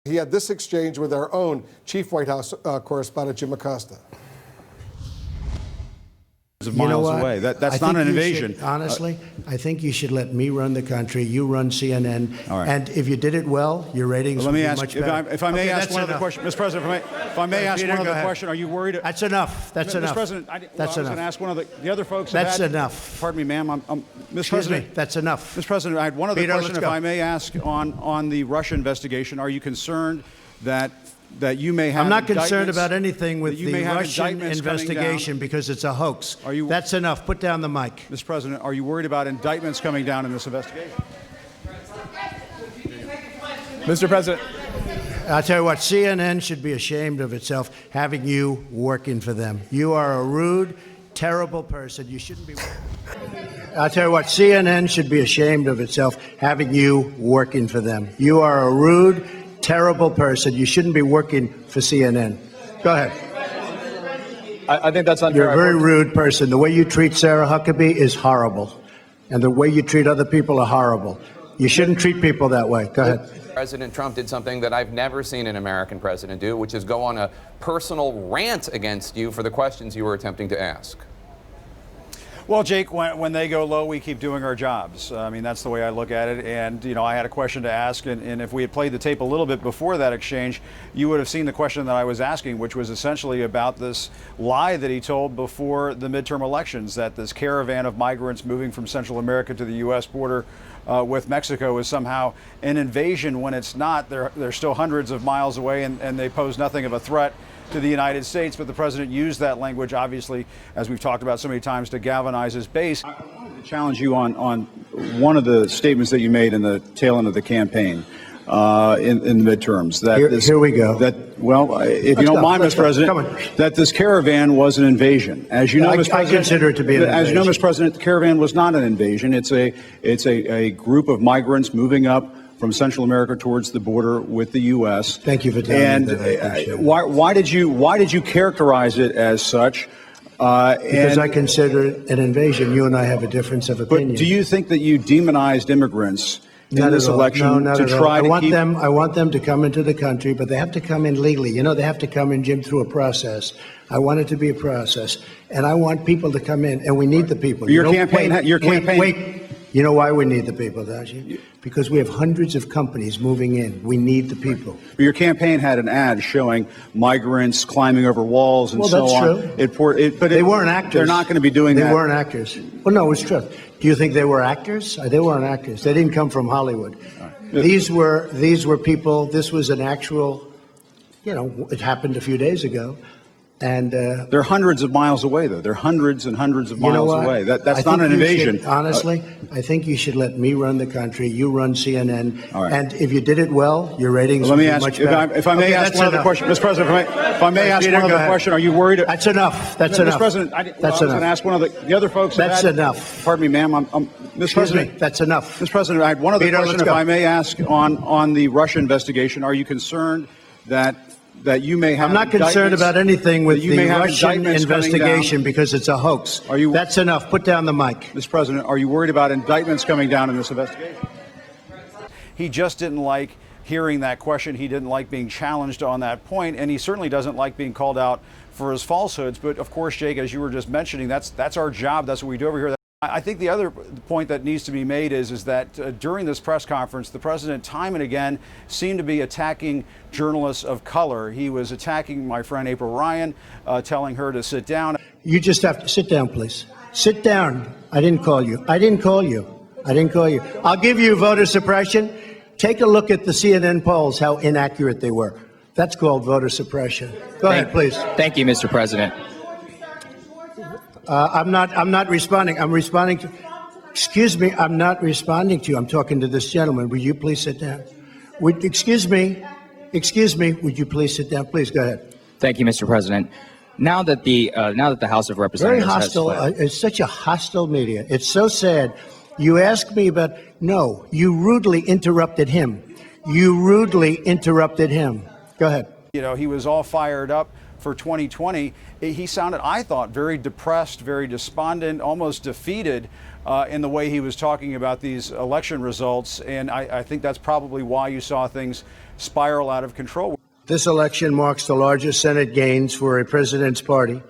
He had this exchange with our own chief White House correspondent, Jim Acosta. Miles away. That's not an invasion. Honestly, I think you should let me run the country. You run CNN. All right. And if you did it well, your ratings would be much better. If I may ask one other question, Mr. President, if I may ask one other question, are you worried? That's enough. That's enough. Mr. President, I was going to ask one of the other folks. That's enough. Pardon me, ma'am. Mr. President, that's enough. Mr. President, I had one other question, if I may ask, on the Russia investigation. Are you concerned that you may have? I'm not concerned about anything with the Russian investigation because it's a hoax. That's enough. Put down the mic. Mr. President, are you worried about indictments coming down in this investigation? Mr. President. I'll tell you what, CNN should be ashamed of itself having you working for them. You are a rude, terrible person. You shouldn't be. I'll tell you what, CNN should be ashamed of itself having you working for them. You are a rude, terrible person. You shouldn't be working for CNN. Go ahead. I think that's unfair. You're a very rude person. The way you treat Sarah Huckabee is horrible. And the way you treat other people are horrible. You shouldn't treat people that way. Go ahead. President Trump did something that I've never seen an American president do, which is go on a personal rant against you for the questions you were attempting to ask. Well, Jake, when they go low, we keep doing our jobs. I mean, that's the way I look at it. And, you know, I had a question to ask, and if we had played the tape a little bit before that exchange, you would have seen the question that I was asking, which was essentially about this lie that he told before the midterm elections, that this caravan of migrants moving from Central America to the U.S. border with Mexico is somehow an invasion, when it's not. They're still hundreds of miles away, and they pose nothing of a threat to the United States. But the president used that language, obviously, as we've talked about so many times, to galvanize his base. I wanted to challenge you on one of the statements that you made in the tail end of the campaign in the midterms. Here we go. If you don't mind, Mr. President, that this caravan was an invasion. As you know, Mr. President, I consider it to be an invasion. As you know, Mr. President, the caravan was not an invasion. It's a group of migrants moving up from Central America towards the border with the U.S. Thank you for telling me that. Why did you characterize it as such? Because I consider it an invasion. You and I have a difference of opinion. But do you think that you demonized immigrants in this election to try to keep? I want them to come into the country, but they have to come in legally. You know, they have to come in, Jim, through a process. I want it to be a process, and I want people to come in, and we need the people. Your campaign. Wait. You know why we need the people, don't you? Because we have hundreds of companies moving in. We need the people. Your campaign had an ad showing migrants climbing over walls and so on. That's true. But they weren't actors. They're not going to be doing that. They weren't actors. Well, no, it's true. Do you think they were actors? They weren't actors. They didn't come from Hollywood. Right. These were people. This was an actual, it happened a few days ago. And they're hundreds of miles away, though. They're hundreds and hundreds of miles away. That's not an invasion. Honestly, I think you should let me run the country. You run CNN. All right. And if you did it well, your ratings would be much better. If I may ask one other question, Mr. President, if I may ask one other question, are you worried? That's enough. That's enough. Mr. President, I was going to ask one of the other folks. That's enough. Pardon me, ma'am. Mr. President, that's enough. Mr. President, I had one other question, if I may ask, on the Russia investigation. Are you concerned that you may have? I'm not concerned about anything with the Russian investigation because it's a hoax. That's enough. Put down the mic. Mr. President, are you worried about indictments coming down in this investigation? He just didn't like hearing that question. He didn't like being challenged on that point, and he certainly doesn't like being called out for his falsehoods. But of course, Jake, as you were just mentioning, that's our job. That's what we do over here. I think the other point that needs to be made is that during this press conference, the president time and again seemed to be attacking journalists of color. He was attacking my friend April Ryan, telling her to sit down. You just have to sit down, please. Sit down. I didn't call you. I didn't call you. I'll give you voter suppression. Take a look at the CNN polls, how inaccurate they were. That's called voter suppression. Go ahead, please. Thank you, Mr. President. I'm not responding. I'm responding to. Excuse me. I'm not responding to you. I'm talking to this gentleman. Will you please sit down? Excuse me. Would you please sit down? Please go ahead. Thank you, Mr. President. Now that the House of Representatives very hostile. It's such a hostile media. It's so sad. You asked me about. No, you rudely interrupted him. Go ahead. He was all fired up for 2020, he sounded, I thought, very depressed, very despondent, almost defeated in the way he was talking about these election results. And I think that's probably why you saw things spiral out of control. This election marks the largest Senate gains for a president's party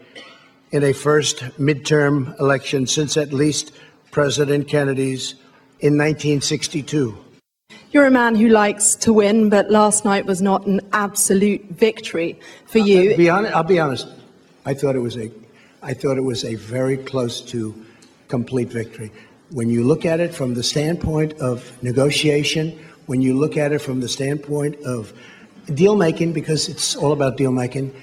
in a first midterm election since at least President Kennedy's in 1962. You're a man who likes to win, but last night was not an absolute victory for you. I'll be honest. I thought it was a very close to complete victory. When you look at it from the standpoint of negotiation, when you look at it from the standpoint of deal making, because it's all about deal making,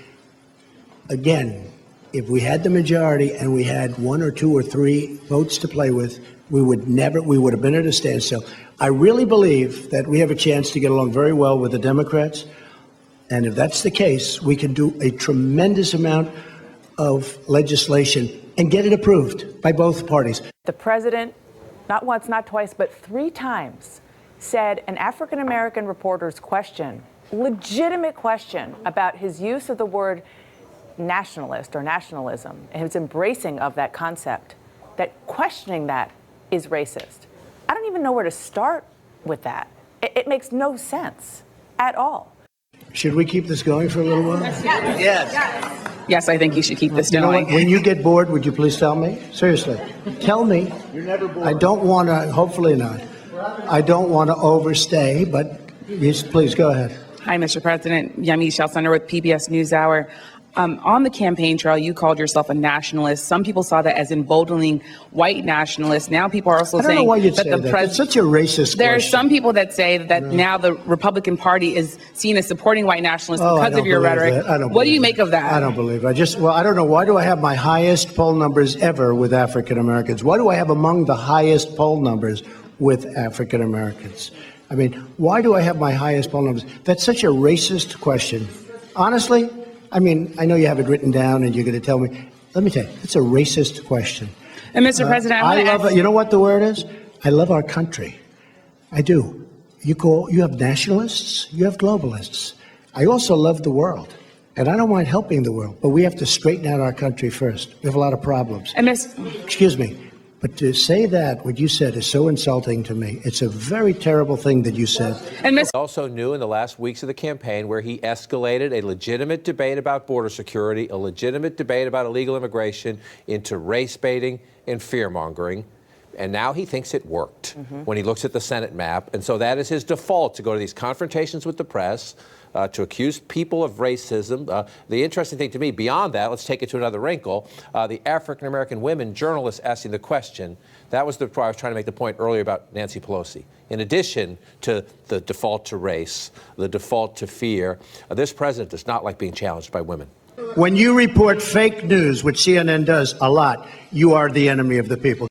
again, if we had the majority and we had 1 or 2 or 3 votes to play with, we would have been at a standstill. I really believe that we have a chance to get along very well with the Democrats. And if that's the case, we can do a tremendous amount of legislation and get it approved by both parties. The president, not once, not twice, but 3 times, said an African-American reporter's question, legitimate question, about his use of the word nationalist or nationalism and his embracing of that concept, that questioning that is racist. I don't even know where to start with that. It makes no sense at all. Should we keep this going for a little while? Yes, I think you should keep this You know going. what? When you get bored, would you please tell me? Seriously. Tell me. You're never bored. I don't want to, hopefully not. I don't want to overstay, but yes, please go ahead. Hi, Mr. President. Yami Shelsunder with PBS NewsHour. On the campaign trail, you called yourself a nationalist. Some people saw that as emboldening white nationalists. Now people are also I don't know saying why you'd that say the that. president. It's such a racist There are question. some people that say that now the Republican Party is seen as supporting white nationalists Oh, I because of don't your believe rhetoric. that. I don't What do you believe make of that? I don't believe. I don't know. Why do I have my highest poll numbers ever with African Americans? Why do I have among the highest poll numbers with African Americans? I mean, why do I have my highest poll numbers? That's such a racist question. Honestly, I mean, I know you have it written down and you're going to tell me. Let me tell you, it's a racist question. And Mr. President, I love it. You know what the word is? I love our country. I do. You have nationalists, you have globalists. I also love the world. And I don't mind helping the world, but we have to straighten out our country first. We have a lot of problems. And Excuse me. But to say that, what you said, is so insulting to me. It's a very terrible thing that you said. And Ms. Also new in the last weeks of the campaign where he escalated a legitimate debate about border security, a legitimate debate about illegal immigration into race baiting and fear-mongering. And now he thinks it worked when he looks at the Senate map. And so that is his default, to go to these confrontations with the press, to accuse people of racism. The interesting thing to me, beyond that, let's take it to another wrinkle, the African-American women journalists asking the question, that was I was trying to make the point earlier about Nancy Pelosi. In addition to the default to race, the default to fear, this president does not like being challenged by women. When you report fake news, which CNN does a lot, you are the enemy of the people.